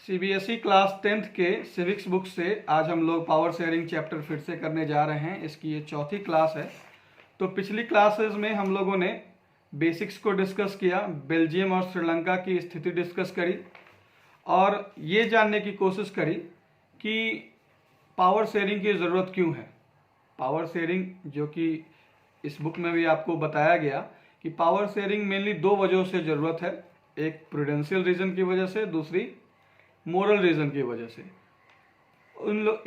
CBSE class 10th के civics book से आज हम लोग पावर शेयरिंग चैप्टर फिर से करने जा रहे हैं। इसकी ये चौथी क्लास है। तो पिछली क्लासेस में हम लोगों ने बेसिक्स को डिस्कस किया, बेल्जियम और श्रीलंका की स्थिति डिस्कस करी और ये जानने की कोशिश करी कि पावर शेयरिंग की ज़रूरत क्यों है। पावर शेयरिंग जो कि इस बुक में भी आपको बताया गया कि पावर शेयरिंग मेनली दो वजहों से ज़रूरत है, एक प्रूडेंशियल रीजन की वजह से, दूसरी मोरल रीजन की वजह से।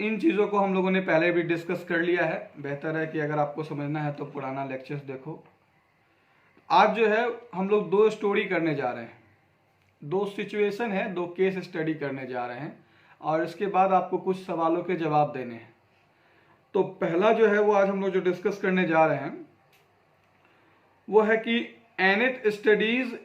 इन चीज़ों को हम लोगों ने पहले भी डिस्कस कर लिया है। बेहतर है कि अगर आपको समझना है तो पुराना लेक्चर्स देखो। आज जो है हम लोग दो स्टोरी करने जा रहे हैं, दो सिचुएशन है, दो केस स्टडी करने जा रहे हैं और इसके बाद आपको कुछ सवालों के जवाब देने हैं। तो पहला जो है वो आज हम लोग जो डिस्कस करने जा रहे हैं वो है कि Annette studies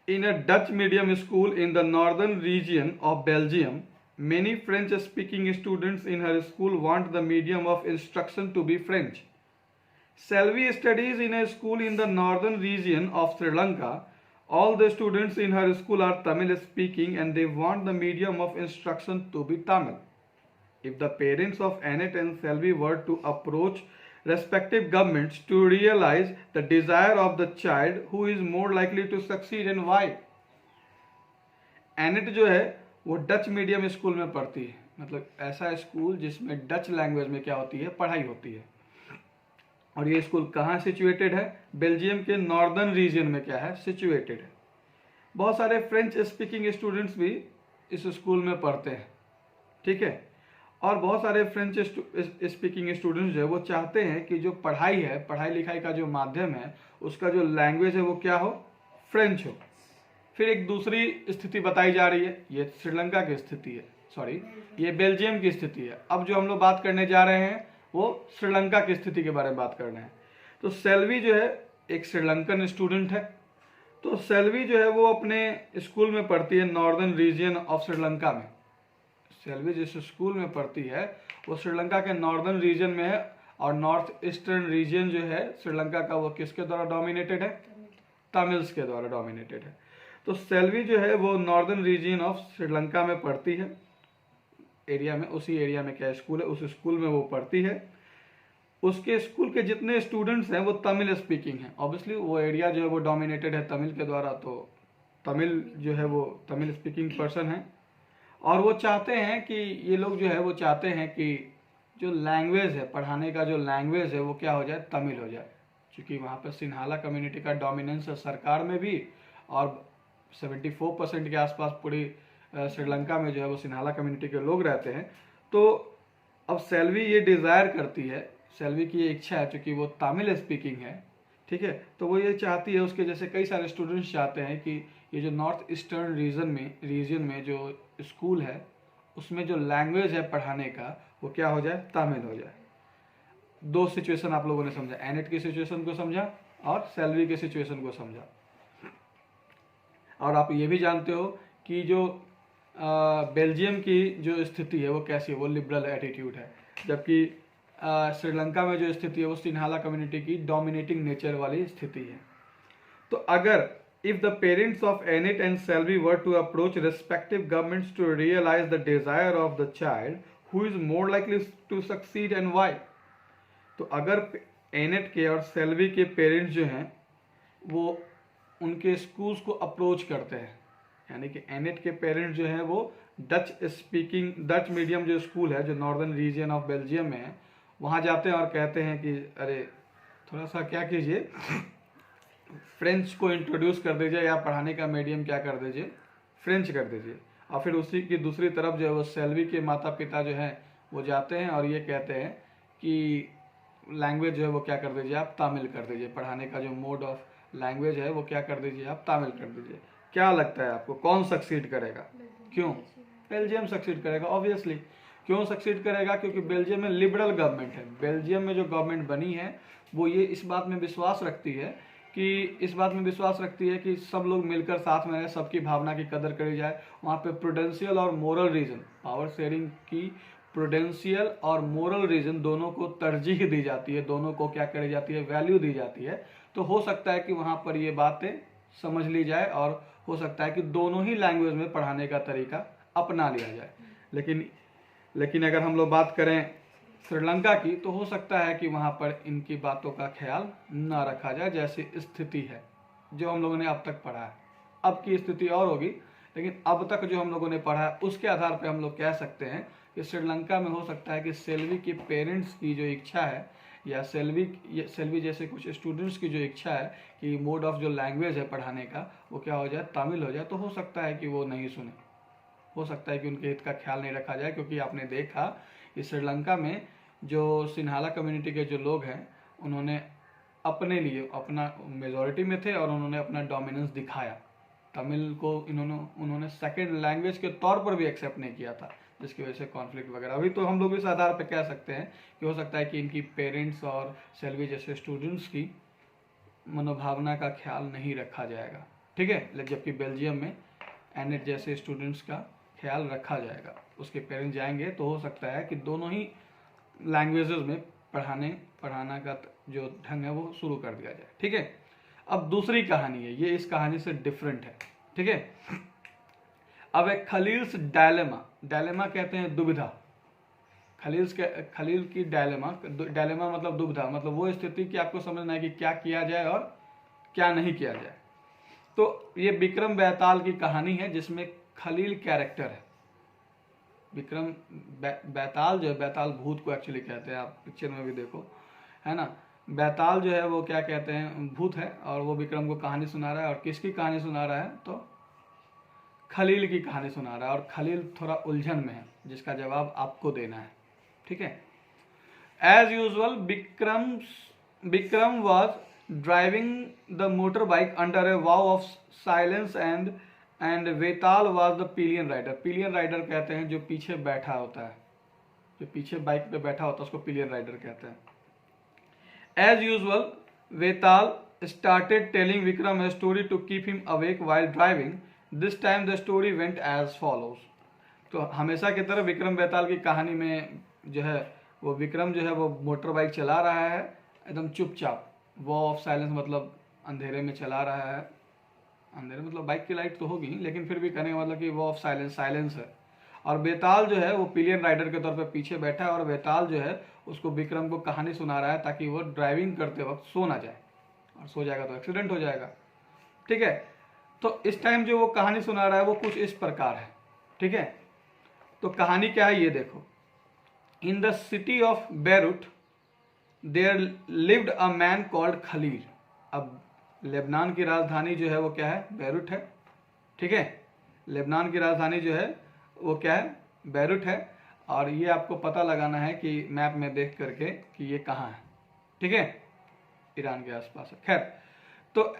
in a Dutch medium school in the northern region of Belgium. Many French speaking students in her school want the medium of instruction to be French. Selvi studies in a school in the northern region of Sri Lanka. All the students in her school are Tamil speaking and they want the medium of instruction to be Tamil. If the parents of Annette and Selvi were to approach respective governments to realize the desire of the child, who is more likely to succeed and why? Annette जो है वो Dutch medium school में पढ़ती है, मतलब ऐसा school जिसमें Dutch language में क्या होती है, पढ़ाई होती है। और ये स्कूल कहाँ सिचुएटेड है? बेल्जियम के नॉर्दर्न रीजन में क्या है, सिचुएटेड है। बहुत सारे फ्रेंच स्पीकिंग स्टूडेंट्स भी इस स्कूल में पढ़ते हैं, ठीक है। और बहुत सारे फ्रेंच स्पीकिंग स्टूडेंट्स जो है वो चाहते हैं कि जो पढ़ाई है, पढ़ाई लिखाई का जो माध्यम है, उसका जो लैंग्वेज है वो क्या हो, फ्रेंच हो। फिर एक दूसरी स्थिति बताई जा रही है, ये श्रीलंका की स्थिति है, सॉरी ये बेल्जियम की स्थिति है। अब जो हम लोग बात करने जा रहे हैं वो श्रीलंका की स्थिति के बारे में बात करना है। तो सेल्वी जो है एक श्रीलंकन स्टूडेंट है। तो सेल्वी जो है वो अपने स्कूल में पढ़ती है नॉर्दर्न रीजन ऑफ श्रीलंका में। सेल्वी जिस स्कूल में पढ़ती है वो श्रीलंका के नॉर्दर्न रीजन में है और नॉर्थ ईस्टर्न रीजन जो है श्रीलंका का वो किसके द्वारा डोमिनेटेड है, तमिल्स के द्वारा डोमिनेटेड है। तो सेल्वी जो है वो नॉर्दर्न रीजन ऑफ श्रीलंका में पढ़ती है, एरिया में, उसी एरिया में क्या स्कूल है, उस स्कूल में वो पढ़ती है। उसके स्कूल के जितने स्टूडेंट्स हैं वो तमिल स्पीकिंग हैं। ऑब्वियसली वो एरिया जो है वो डोमिनेटेड है तमिल के द्वारा, तो तमिल जो है वो तमिल स्पीकिंग पर्सन है। और वो चाहते हैं कि ये लोग जो है वो चाहते हैं कि जो लैंग्वेज है, पढ़ाने का जो लैंग्वेज है वो क्या हो जाए, तमिल हो जाए। क्योंकि वहाँ पर सिन्हाला कम्युनिटी का डोमिनेंस है सरकार में भी और 74% के आसपास पूरी श्रीलंका में जो है वो सिन्हाला कम्युनिटी के लोग रहते हैं। तो अब सेल्वी ये डिज़ायर करती है, सेल्वी की ये इच्छा है, चूँकि वो तमिल स्पीकिंग है, ठीक है, तो वो ये चाहती है, उसके जैसे कई सारे स्टूडेंट्स चाहते हैं कि ये जो नॉर्थ ईस्टर्न रीजन में जो स्कूल है उसमें जो लैंग्वेज है पढ़ाने का वो क्या हो जाए, तमिल हो जाए। दो सिचुएशन आप लोगों ने समझा, एनेट की सिचुएशन को समझा और सेल्वी की सिचुएशन को समझा। और आप ये भी जानते हो कि जो बेल्जियम की जो स्थिति है वो कैसी है, वो लिबरल एटीट्यूड है, जबकि श्रीलंका में जो स्थिति है वो सिन्हाला कम्युनिटी की डोमिनेटिंग नेचर वाली स्थिति है। तो अगर if the parents of Annette and Selvi were to approach respective governments to realize the desire of the child, who is more likely to succeed and why? तो अगर एनेट के और सेल्वी के पेरेंट्स जो हैं वो उनके स्कूल्स को अप्रोच करते हैं, यानी कि एनेट के पेरेंट्स जो हैं वो डच मीडियम जो स्कूल है जो नॉर्दर्न रीजन ऑफ बेल्जियम में है वहाँ जाते हैं और कहते हैं कि अरे थोड़ा सा क्या कीजिए, फ्रेंच को इंट्रोड्यूस कर दीजिए या पढ़ाने का मीडियम क्या कर दीजिए, फ्रेंच कर दीजिए। और फिर उसी की दूसरी तरफ जो है वो सेल्वी के माता पिता जो हैं वो जाते हैं और ये कहते हैं कि लैंग्वेज जो है वो क्या कर दीजिए, आप तमिल कर दीजिए, पढ़ाने का जो मोड ऑफ लैंग्वेज है वो क्या कर दीजिए, आप तमिल कर दीजिए। क्या लगता है आपको कौन सक्सीड करेगा? क्यों? बेल्जियम सक्सीड करेगा, ऑब्वियसली। क्यों सक्सीड करेगा? क्योंकि बेल्जियम में लिबरल गवर्नमेंट है। बेल्जियम में जो गवर्नमेंट बनी है वो ये इस बात में विश्वास रखती है कि सब लोग मिलकर साथ में रहें, सबकी भावना की कदर करी जाए। वहाँ पे प्रूडेंशियल और मोरल रीजन, पावर शेयरिंग की प्रूडेंशियल और मोरल रीजन दोनों को तरजीह दी जाती है, दोनों को क्या करी जाती है, वैल्यू दी जाती है। तो हो सकता है कि वहाँ पर ये बातें समझ ली जाए और हो सकता है कि दोनों ही लैंग्वेज में पढ़ाने का तरीका अपना लिया जाए। लेकिन अगर हम लोग बात करें श्रीलंका की, तो हो सकता है कि वहाँ पर इनकी बातों का ख्याल ना रखा जाए, जैसी स्थिति है जो हम लोगों ने अब तक पढ़ा है। अब की स्थिति और होगी, लेकिन अब तक जो हम लोगों ने पढ़ा है उसके आधार पर हम लोग कह सकते हैं कि श्रीलंका में हो सकता है कि सेल्वी के पेरेंट्स की जो इच्छा है, या सेल्वी जैसे कुछ स्टूडेंट्स की जो इच्छा है कि मोड ऑफ जो लैंग्वेज है पढ़ाने का वो क्या हो जाए, तमिल हो जाए, तो हो सकता है कि वो नहीं सुने, हो सकता है कि उनके हित का ख्याल नहीं रखा जाए। क्योंकि आपने देखा कि श्रीलंका में जो सिन्हाला कम्युनिटी के जो लोग हैं, उन्होंने अपने लिए, अपना मेजॉरिटी में थे और उन्होंने अपना डोमिनेंस दिखाया। तमिल को उन्होंने सेकेंड लैंग्वेज के तौर पर भी एक्सेप्ट नहीं किया था, जिसकी वजह से कॉन्फ्लिक्ट वगैरह। अभी तो हम लोग इस आधार पर कह सकते हैं कि हो सकता है कि इनकी पेरेंट्स और सेल्वी जैसे स्टूडेंट्स की मनोभावना का ख्याल नहीं रखा जाएगा, ठीक है। जबकि बेल्जियम में एनेट जैसे स्टूडेंट्स का ख्याल रखा जाएगा। उसके पेरेंट्स जाएंगे तो हो सकता है कि दोनों ही लैंग्वेजेस में पढ़ाना का जो ढंग है वो शुरू कर दिया जाए, ठीक है। अब दूसरी कहानी है, ये इस कहानी से डिफरेंट है, ठीक है। अब एक खलील्स डायलेमा कहते हैं दुविधा। खलील की डायलेमा मतलब दुविधा, मतलब वो स्थिति कि आपको समझना है कि क्या किया जाए और क्या नहीं किया जाए। तो ये विक्रम बेताल की कहानी है जिसमें खलील कैरेक्टर है। विक्रम बेताल जो है, बेताल भूत को एक्चुअली कहते हैं, आप पिक्चर में भी देखो, है ना। बेताल जो है वो क्या कहते हैं, भूत है, और वो विक्रम को कहानी सुना रहा है। और किसकी कहानी सुना रहा है, तो खलील की कहानी सुना रहा है। और खलील थोड़ा उलझन में है, जिसका जवाब आपको देना है, ठीक है। As usual Vikram was driving the motor bike under a vow of silence and Vetal was the pillion rider. Pillion rider कहते हैं जो पीछे बैठा होता है, जो पीछे बाइक पे बैठा होता है उसको पिलियन राइडर कहते हैं। As usual Vetal started telling Vikram a story to keep him awake while driving. This time the story went as follows. तो हमेशा की तरह विक्रम बेताल की कहानी में जो है वो विक्रम जो है वो मोटर बाइक चला रहा है एकदम चुपचाप। वो ऑफ साइलेंस मतलब अंधेरे में चला रहा है। अंधेरे मतलब बाइक की लाइट तो होगी, लेकिन फिर भी कहने का मतलब कि वो ऑफ साइलेंस है। और बेताल जो है वो पिलियन राइडर के तौर पे पीछे बैठा है, और बेताल जो है उसको विक्रम को कहानी सुना रहा है ताकि वो ड्राइविंग करते वक्त सो ना जाए, और सो जाएगा तो एक्सीडेंट हो जाएगा, ठीक है। तो इस टाइम जो वो कहानी सुना रहा है वो कुछ इस प्रकार है, ठीक है। तो कहानी क्या है ये देखो। In the city of Beirut there lived a man called Khalil. अब लेबनान की राजधानी जो है वो क्या है, बेरूट है, ठीक है। लेबनान की राजधानी जो है वो क्या है, बेरूट है। और ये आपको पता लगाना है कि मैप में देख करके कि ये कहाँ है, ठीक है, ईरान के आसपास है। खैर, तो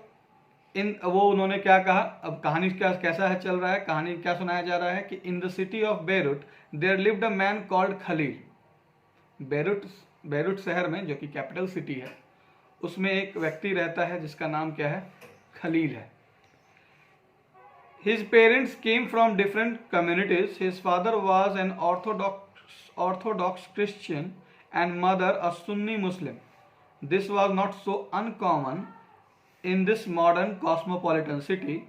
वो उन्होंने क्या कहा, अब कहानी क्या कैसा है चल रहा है, कहानी क्या सुनाया जा रहा है कि in the city of Beirut there lived a man called Khalil. Beirut शहर में, जो कि कैपिटल सिटी है, उसमें एक व्यक्ति रहता है जिसका नाम क्या है, खलील है। His parents came from different communities. His father was an Orthodox Christian and mother a Sunni Muslim. This was not so uncommon in this modern cosmopolitan city.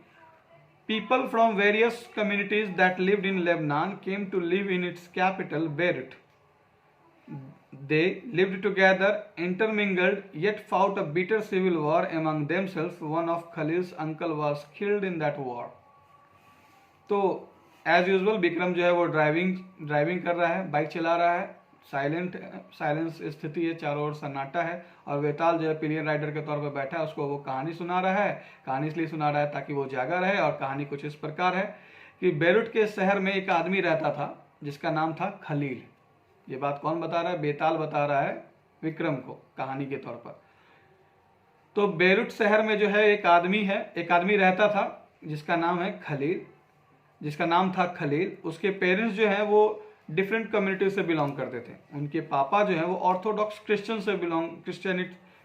People from various communities that lived in Lebanon came to live in its capital, Beirut. They lived together, intermingled, yet fought a bitter civil war among themselves. One of Khalil's uncle was killed in that war. तो as usual Vikram जो है वो driving कर रहा है, bike चला रहा है, साइलेंस स्थिति है, चारों ओर सन्नाटा है। और वेताल जो है पिलियन राइडर के तौर पर बैठा है, उसको वो कहानी सुना रहा है। कहानी इसलिए सुना रहा है ताकि वो जागा रहे। और कहानी कुछ इस प्रकार है कि बेरूट के शहर में एक आदमी रहता था जिसका नाम था खलील। ये बात कौन बता रहा है, बेताल बता रहा है विक्रम को कहानी के तौर पर। तो बेरूट शहर में जो है एक आदमी रहता था जिसका नाम है खलील, जिसका नाम था खलील। उसके पेरेंट्स जो हैं वो डिफरेंट कम्युनिटी से बिलोंग करते थे। उनके पापा जो हैं वो ऑर्थोडॉक्स क्रिश्चियन से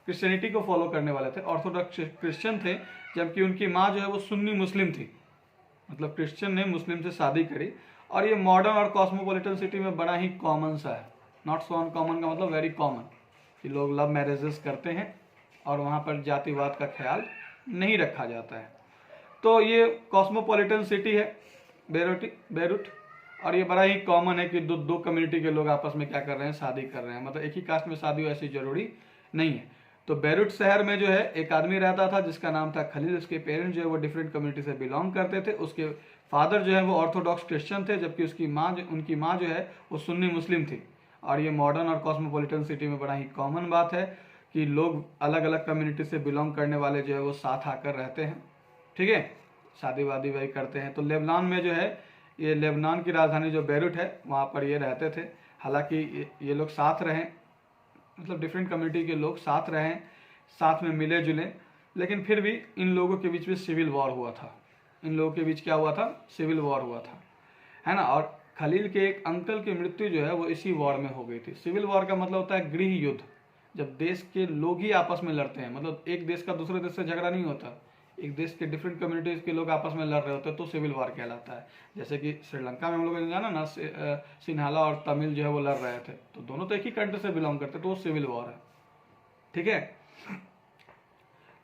क्रिश्चियनिटी को फॉलो करने वाले थे, ऑर्थोडॉक्स क्रिश्चियन थे। जबकि उनकी माँ जो है वो सुन्नी मुस्लिम थी, मतलब क्रिश्चियन ने मुस्लिम से शादी करी। और ये मॉडर्न और कॉस्मोपॉलिटन सिटी में बड़ा ही कॉमन सा है। नॉट सो अनकॉमन का मतलब वेरी कॉमन, कि लोग लव मैरिजेस करते हैं और वहाँ पर जातिवाद का ख्याल नहीं रखा जाता है। तो ये कॉस्मोपॉलिटन सिटी है बेरूट। और ये बड़ा ही कॉमन है कि दो दो कम्युनिटी के लोग आपस में क्या कर रहे हैं, शादी कर रहे हैं। मतलब एक ही कास्ट में शादी हो ऐसी जरूरी नहीं है। तो बेरूट शहर में जो है एक आदमी रहता था जिसका नाम था खलील। उसके पेरेंट्स जो है वो डिफरेंट कम्युनिटी से बिलोंग करते थे। उसके फादर जो है वो ऑर्थोडॉक्स क्रिश्चियन थे, जबकि उनकी माँ जो है वो सुन्नी मुस्लिम थी। और ये मॉडर्न और कॉस्मोपॉलिटन सिटी में बड़ा ही कॉमन बात है कि लोग अलग अलग कम्युनिटी से बिलोंग करने वाले जो है वो साथ आकर रहते हैं, ठीक है, शादी वादी वही करते हैं। तो लेबनान में जो है, ये लेबनान की राजधानी जो बेरूट है वहाँ पर ये रहते थे। हालांकि ये लोग साथ रहें, मतलब डिफरेंट कम्युनिटी के लोग साथ रहें, साथ में मिले जुले, लेकिन फिर भी इन लोगों के बीच में सिविल वॉर हुआ था। इन लोगों के बीच क्या हुआ था, सिविल वॉर हुआ था, है ना। और खलील के एक अंकल की मृत्यु जो है वो इसी वॉर में हो गई थी। सिविल वॉर का मतलब होता है गृह युद्ध, जब देश के लोग ही आपस में लड़ते हैं। मतलब एक देश का दूसरे देश से झगड़ा नहीं होता, एक देश के डिफरेंट कम्युनिटीज के लोग आपस में लड़ रहे होते हैं तो सिविल वॉर कहलाता है। जैसे कि श्रीलंका में हम लोगों ने जाना ना, सिन्हाला और तमिल जो है वो लड़ रहे थे, तो दोनों तो एक ही कंट्री से बिलोंग करते, तो वो सिविल वॉर है, ठीक है।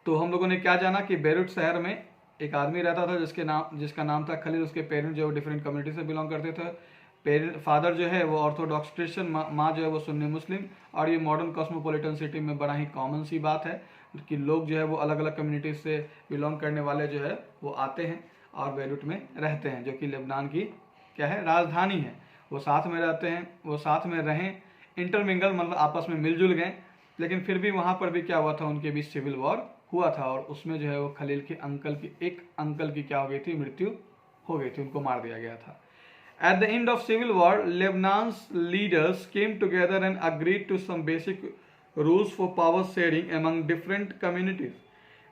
तो हम लोगों ने क्या जाना कि बेरूट शहर में एक आदमी रहता था जिसका नाम था खलील। उसके पेरेंट्स जो डिफरेंट कम्युनिटी से बिलोंग करते थे। फादर जो है वो ऑर्थोडॉक्स क्रिश्चियन, माँ जो है वो सुन्नी मुस्लिम। और ये मॉडर्न कॉस्मोपॉलिटन सिटी में बड़ा ही कॉमन सी बात है कि लोग जो है वो अलग अलग कम्युनिटी से बिलोंग करने वाले जो है वो आते हैं और बेरूट में रहते हैं, जो कि लेबनान की क्या है, राजधानी है। वो साथ में रहते हैं, वो साथ में रहें, इंटरमिंगल मतलब आपस में मिलजुल गए। लेकिन फिर भी वहाँ पर भी क्या हुआ था, उनके बीच सिविल वॉर हुआ था और उसमें जो है वो खलील के एक अंकल की क्या हो गई थी, मृत्यु हो गई थी, उनको मार दिया गया था। At the end of civil war, Lebanon's leaders came together and agreed to some basic rules for power sharing among different communities.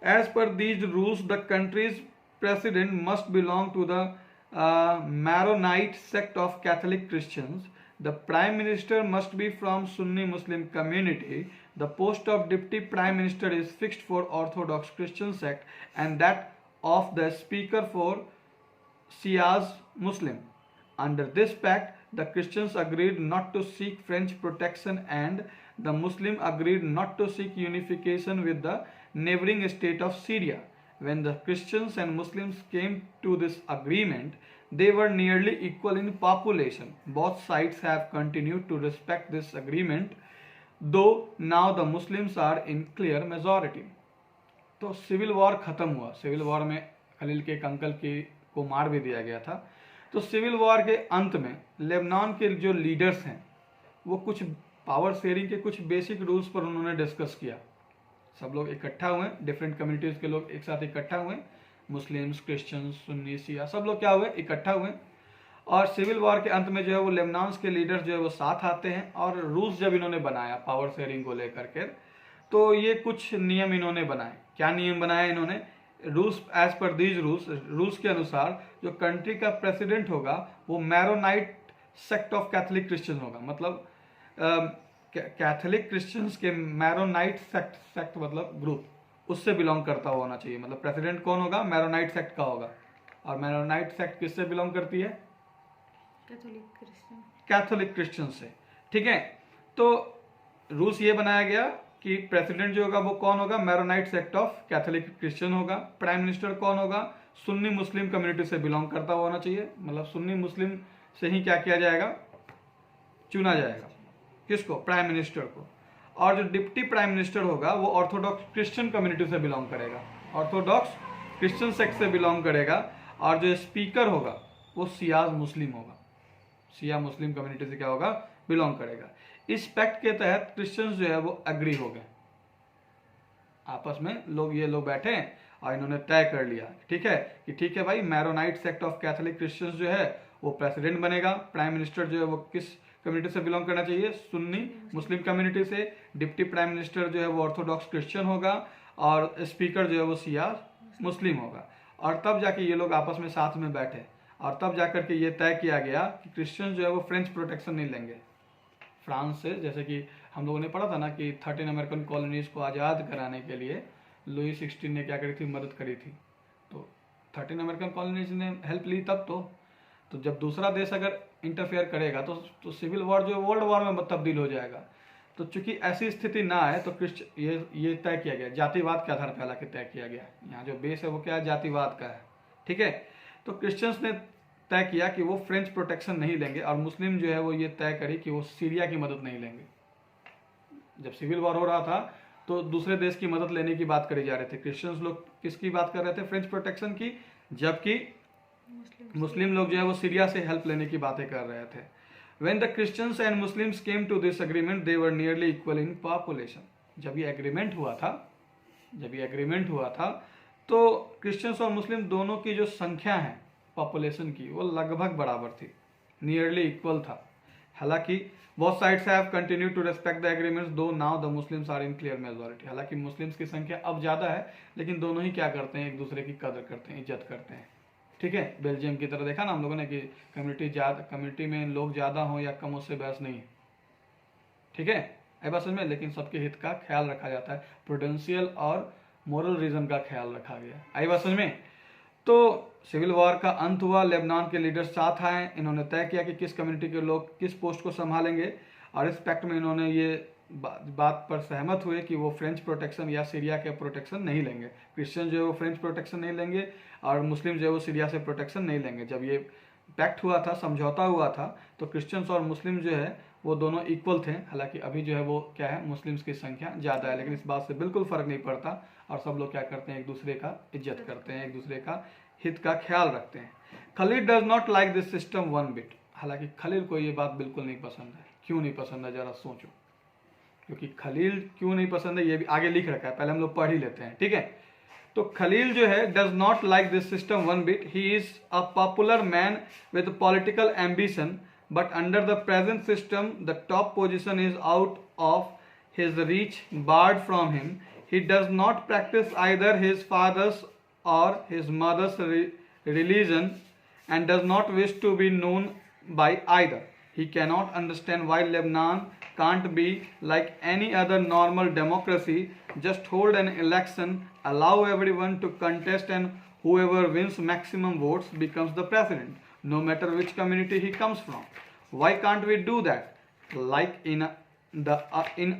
As per these rules, the country's president must belong to the Maronite sect of Catholic Christians. The prime minister must be from Sunni Muslim community. The post of deputy prime minister is fixed for Orthodox Christian sect, and that of the speaker for Shias Muslim. Under this pact, the Christians agreed not to seek French protection and the Muslims agreed not to seek unification with the neighboring state of Syria. When the Christians and Muslims came to this agreement, they were nearly equal in population. Both sides have continued to respect this agreement, though now the Muslims are in clear majority. तो civil war खत्म हुआ। Civil war में खलील के एक uncle को मार भी दिया गया था। तो सिविल वॉर के अंत में लेबनान के जो लीडर्स हैं वो कुछ पावर शेयरिंग के कुछ बेसिक रूल्स पर उन्होंने डिस्कस किया। सब लोग इकट्ठा हुए, डिफरेंट कम्युनिटीज़ के लोग एक साथ इकट्ठा हुए, मुस्लिम्स, क्रिश्चियंस, सुन्नी, शिया, सब लोग क्या हुए, इकट्ठा हुए। और सिविल वॉर के अंत में जो है वो लेबनान के लीडर्स जो है वो साथ आते हैं और रूल्स जब इन्होंने बनाया पावर शेयरिंग को लेकर के, तो ये कुछ नियम इन्होंने बनाए। क्या नियम बनाया इन्होंने, rules as per these rules के अनुसार जो कंट्री का प्रेसिडेंट होगा वो Maronite sect of Catholic Christian होगा। मतलब कैथोलिक क्रिश्चियंस के मैरोनाइट सेक्ट मतलब ग्रुप, उससे बिलोंग करता हुआ होना चाहिए। मतलब प्रेसिडेंट कौन होगा, मैरोनाइट सेक्ट का होगा। और मैरोनाइट सेक्ट किससे बिलोंग करती है, कैथोलिक क्रिश्चियन से, ठीक है। तो रूल्स ये बनाया गया कि प्रेसिडेंट जो होगा वो कौन होगा, Maronite sect of Catholic Christian होगा। प्राइम मिनिस्टर कौन होगा, सुन्नी मुस्लिम कम्युनिटी से बिलोंग करता हुआ होना चाहिए। मतलब सुन्नी मुस्लिम से ही क्या किया जाएगा, चुना जाएगा, किसको, प्राइम मिनिस्टर को। और जो डिप्टी प्राइम मिनिस्टर होगा वो ऑर्थोडॉक्स क्रिश्चियन कम्युनिटी से बिलोंग करेगा, ऑर्थोडॉक्स क्रिश्चियन सेक्ट से बिलोंग करेगा। और जो स्पीकर होगा वो सियाज मुस्लिम होगा, शिया मुस्लिम कम्युनिटी से क्या होगा, बिलोंग करेगा। इस पैक्ट के तहत क्रिश्चियंस जो है वो एग्री हो गए, आपस में ये लोग बैठे और इन्होंने तय कर लिया, ठीक है, कि ठीक है भाई, Maronite sect of Catholic Christians जो है वो प्रेसिडेंट बनेगा। प्राइम मिनिस्टर जो है वो किस कम्युनिटी से बिलोंग करना चाहिए, सुन्नी मुस्लिम कम्युनिटी से। डिप्टी प्राइम मिनिस्टर जो है वो ऑर्थोडॉक्स क्रिश्चियन होगा और स्पीकर जो है वो शिया मुस्लिम होगा। और तब जाके ये लोग आपस में साथ में बैठे और तब जाकर के ये तय किया गया कि क्रिश्चियन जो है वो फ्रेंच प्रोटेक्शन नहीं लेंगे फ्रांस से। जैसे कि हम लोगों ने पढ़ा था ना कि 13 अमेरिकन कॉलोनीज को आज़ाद कराने के लिए लुई 16 ने क्या करी थी, मदद करी थी। तो 13 अमेरिकन कॉलोनीज ने हेल्प ली तब तो जब दूसरा देश अगर इंटरफेयर करेगा तो सिविल वॉर जो वर्ल्ड वॉर में तब्दील हो जाएगा। तो चूंकि ऐसी स्थिति ना आए तो ये तय किया गया, जातिवाद के आधार पर हालांकि तय किया गया। यहाँ जो बेस है वो क्या है, जातिवाद का है, ठीक है। तो क्रिश्चियंस ने तय किया कि वो फ्रेंच प्रोटेक्शन नहीं लेंगे, और मुस्लिम जो है वो ये तय करी कि वो सीरिया की मदद नहीं लेंगे। जब सिविल वॉर हो रहा था तो दूसरे देश की मदद लेने की बात करी जा रही थी। क्रिश्चियंस लोग किसकी बात कर रहे थे? फ्रेंच प्रोटेक्शन की, जबकि मुस्लिम लोग जो है वो सीरिया से हेल्प लेने की बातें कर रहे थे। When the Christians and Muslims came to this agreement, they were nearly equal in population. जब ये एग्रीमेंट हुआ था तो क्रिश्चियंस और मुस्लिम दोनों की जो संख्या है पॉपुलेशन की वो लगभग बराबर थी, नियरली इक्वल था। हालांकि both sides have continued to respect the agreements, though now the Muslims are in clear majority. हालांकि मुस्लिम्स की संख्या अब ज़्यादा है, लेकिन दोनों ही क्या करते हैं, एक दूसरे की कदर करते हैं, इज्जत करते हैं। ठीक है, बेल्जियम की तरह देखा ना हम लोगों ने कि कम्युनिटी में लोग ज़्यादा हों या कम, उससे बहस नहीं है। ठीक है, आई बात समझ में, लेकिन सबके हित का ख्याल रखा जाता है, प्रूडेंशियल और मोरल रीजन का ख्याल रखा गया। आई बात समझ में। तो सिविल वॉर का अंत हुआ, लेबनान के लीडर्स साथ आए, इन्होंने तय किया कि किस कम्युनिटी के लोग किस पोस्ट को संभालेंगे, और इस पैक्ट में इन्होंने ये बात पर सहमत हुए कि वो फ्रेंच प्रोटेक्शन या सीरिया के प्रोटेक्शन नहीं लेंगे। क्रिश्चियन जो है वो फ्रेंच प्रोटेक्शन नहीं लेंगे और मुस्लिम जो है वो सीरिया से प्रोटेक्शन नहीं लेंगे। जब ये पैक्ट हुआ था, समझौता हुआ था, तो क्रिश्चियंस और मुस्लिम जो है वो दोनों इक्वल थे। हालांकि अभी जो है वो क्या है, मुस्लिम्स की संख्या ज़्यादा है, लेकिन इस बात से बिल्कुल फ़र्क नहीं पड़ता, और सब लोग क्या करते हैं, एक दूसरे का इज्जत करते हैं, एक दूसरे का हित का ख्याल रखते हैं। Khalil does not like this system one bit. हालांकि खलील को ये बात बिल्कुल नहीं पसंद है। क्यों नहीं पसंद है, जरा सोचो। क्योंकि खलील क्यों नहीं पसंद है ये भी आगे लिख रखा है, पहले हम लोग पढ़ ही लेते हैं। ठीक है, तो खलील जो है does not like this system one bit. He is a popular man with political ambition, but under the present system the top position is out of his reach, board from him. He does not practice either his father's or his mother's religion and does not wish to be known by either. He cannot understand why Lebanon can't be like any other normal democracy, just hold an election, allow everyone to contest, and whoever wins maximum votes becomes the president, no matter which community he comes from. Why can't we do that like in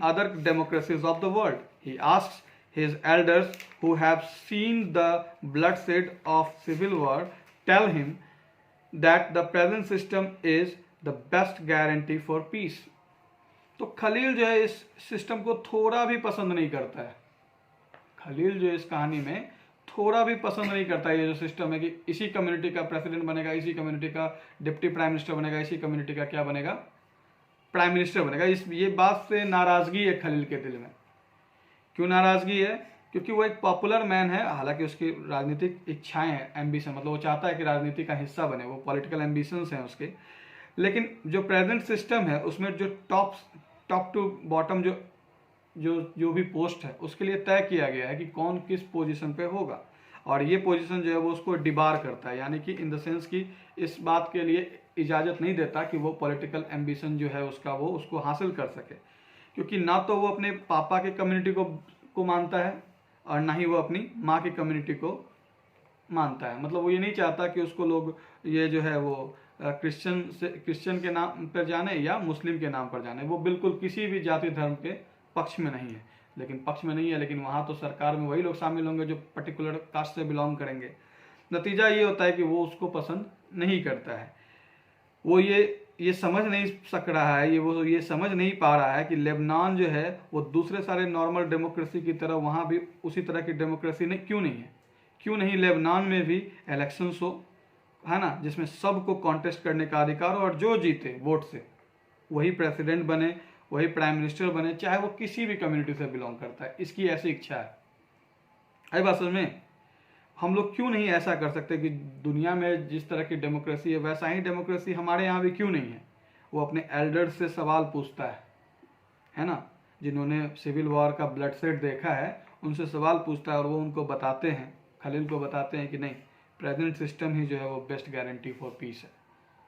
other democracies of the world? He asks his elders who have seen the bloodshed of civil war tell him that the present system is the best guarantee for peace. तो खलील जो है इस system को थोड़ा भी पसंद नहीं करता है। खलील जो इस कहानी में थोड़ा भी पसंद नहीं करता है ये जो सिस्टम है कि इसी कम्युनिटी का प्रेसिडेंट बनेगा, इसी कम्युनिटी का डिप्टी प्राइम मिनिस्टर बनेगा, इसी कम्युनिटी का क्या बनेगा, प्राइम मिनिस्टर बनेगा। ये बात से नाराजगी है खलील के दिल में। क्यों नाराजगी है? क्योंकि वो एक पॉपुलर मैन है, हालांकि उसकी राजनीतिक इच्छाएं हैं, एम्बिशन, मतलब वो चाहता है कि राजनीति का हिस्सा बने, वो पॉलिटिकल एम्बिशंस हैं उसके। लेकिन जो प्रेजेंट सिस्टम है उसमें जो टॉप टू बॉटम जो भी पोस्ट है उसके लिए तय किया गया है कि कौन किस पोजीशन पे होगा, और ये पोजीशन जो है वो उसको डिबार करता है, यानी कि इन द सेंस कि इस बात के लिए इजाज़त नहीं देता कि वो पॉलिटिकल एम्बिशन जो है उसका वो उसको हासिल कर सके। क्योंकि ना तो वो अपने पापा के कम्युनिटी को मानता है और ना ही वो अपनी माँ की कम्युनिटी को मानता है। मतलब वो ये नहीं चाहता कि उसको लोग ये जो है वो क्रिश्चियन के नाम पर जाने या मुस्लिम के नाम पर जाने। वो बिल्कुल किसी भी जाति धर्म के पक्ष में नहीं है, लेकिन वहाँ तो सरकार में वही लोग शामिल होंगे जो पर्टिकुलर कास्ट से बिलोंग करेंगे। नतीजा ये होता है कि वो उसको पसंद नहीं करता है। वो ये समझ नहीं सक रहा है, वो ये समझ नहीं पा रहा है कि लेबनान जो है वो दूसरे सारे नॉर्मल डेमोक्रेसी की तरह वहाँ भी उसी तरह की डेमोक्रेसी क्यों नहीं है। क्यों नहीं लेबनान में भी इलेक्शंस हो, है ना, जिसमें सबको कॉन्टेस्ट करने का अधिकार हो, और जो जीते वोट से वही प्रेसिडेंट बने, वही प्राइम मिनिस्टर बने, चाहे वो किसी भी कम्युनिटी से बिलोंग करता है। इसकी ऐसी इच्छा है। आई बात समझ में। हम लोग क्यों नहीं ऐसा कर सकते कि दुनिया में जिस तरह की डेमोक्रेसी है वैसा ही डेमोक्रेसी हमारे यहाँ भी क्यों नहीं है। वो अपने एल्डर्स से सवाल पूछता है ना, जिन्होंने सिविल वॉर का ब्लडशेड देखा है उनसे सवाल पूछता है, और वो उनको बताते हैं, खलील को बताते हैं कि नहीं, प्रेजेंट सिस्टम ही जो है वो बेस्ट गारंटी फॉर पीस है।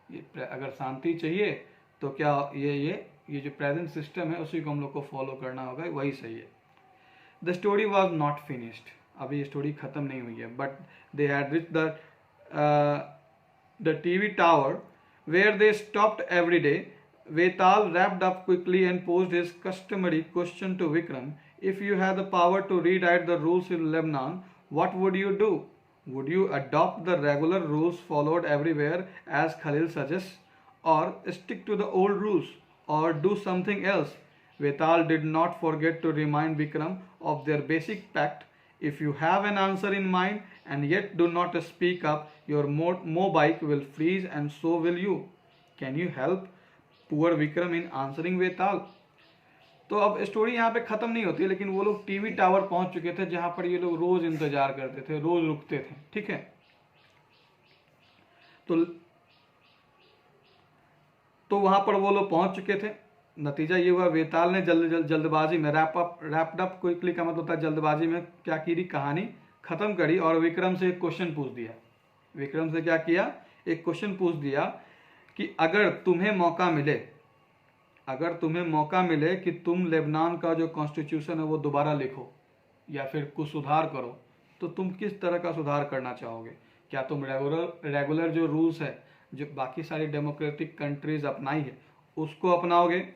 ये अगर शांति चाहिए तो क्या ये जो प्रेजेंट सिस्टम है उसी को हम लोग को फॉलो करना होगा, वही सही है। The story was not finished. अभी ये स्टोरी खत्म नहीं हुई है, but they had reached the TV tower where they stopped every day. Vetal wrapped up quickly and posed his customary question to Vikram. If you had the power to rewrite the rules in Lebanon, what would you do? Would you adopt the regular rules followed everywhere as Khalil suggests, or stick to the old rules, or do something else? Vetal did not forget to remind Vikram of their basic pact. If you have an answer in mind and yet do not speak up, your mobike will freeze and so will you. Can you help poor Vikram in answering Vetal? तो अब story यहाँ पे ख़त्म नहीं होती, लेकिन वो लोग टीवी टावर पहुंच चुके थे जहाँ पर ये लोग रोज़ इंतज़ार करते थे, रोज़ रुकते थे, ठीक है। तो वहाँ पर वो लोग पहुंच चुके थे। नतीजा ये हुआ, वेताल ने जल्दबाजी में रैप्ड अप क्विकली का मतलब होता है जल्दबाजी में क्या की, कहानी ख़त्म करी और विक्रम से एक क्वेश्चन पूछ दिया। विक्रम से क्या किया, एक क्वेश्चन पूछ दिया कि अगर तुम्हें मौका मिले कि तुम लेबनान का जो कॉन्स्टिट्यूशन है वो दोबारा लिखो या फिर कुछ सुधार करो, तो तुम किस तरह का सुधार करना चाहोगे? क्या तुम रेगुलर जो रूल्स है जो बाकी सारी डेमोक्रेटिक कंट्रीज अपनाई है उसको अपनाओगे,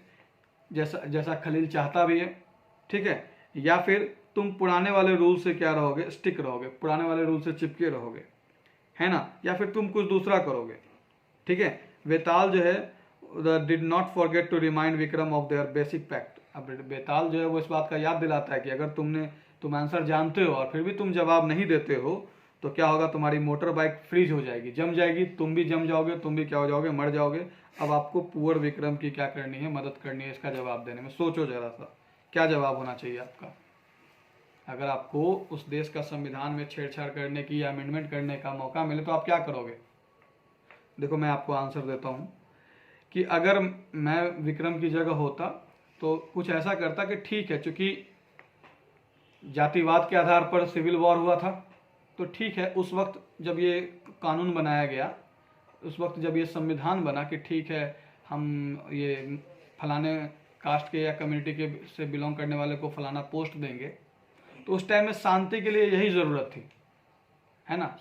जैसा खलील चाहता भी है, ठीक है, या फिर तुम पुराने वाले रूल से क्या रहोगे, स्टिक रहोगे, पुराने वाले रूल से चिपके रहोगे, है ना, या फिर तुम कुछ दूसरा करोगे, ठीक है। वेताल जो है did not forget to remind Vikram of their basic fact. अब वेताल जो है वो इस बात का याद दिलाता है कि अगर तुम आंसर जानते हो और फिर भी तुम जवाब नहीं देते हो तो क्या होगा, तुम्हारी मोटर बाइक फ्रीज हो जाएगी, जम जाएगी, तुम भी जम जाओगे, तुम भी क्या हो जाओगे, मर जाओगे। अब आपको पुअर विक्रम की क्या करनी है, मदद करनी है इसका जवाब देने में। सोचो जरा सा क्या जवाब होना चाहिए आपका। अगर आपको उस देश का संविधान में छेड़छाड़ करने की या अमेंडमेंट करने का मौका मिले तो आप क्या करोगे? देखो मैं आपको आंसर देता हूँ कि अगर मैं विक्रम की जगह होता तो कुछ ऐसा करता कि ठीक है, चूंकि जातिवाद के आधार पर सिविल वॉर हुआ था तो ठीक है, उस वक्त जब ये कानून बनाया गया, उस वक्त जब ये संविधान बना कि ठीक है हम ये फलाने कास्ट के या कम्युनिटी के से बिलोंग करने वाले को फलाना पोस्ट देंगे, तो उस टाइम में शांति के लिए यही ज़रूरत थी, है ना।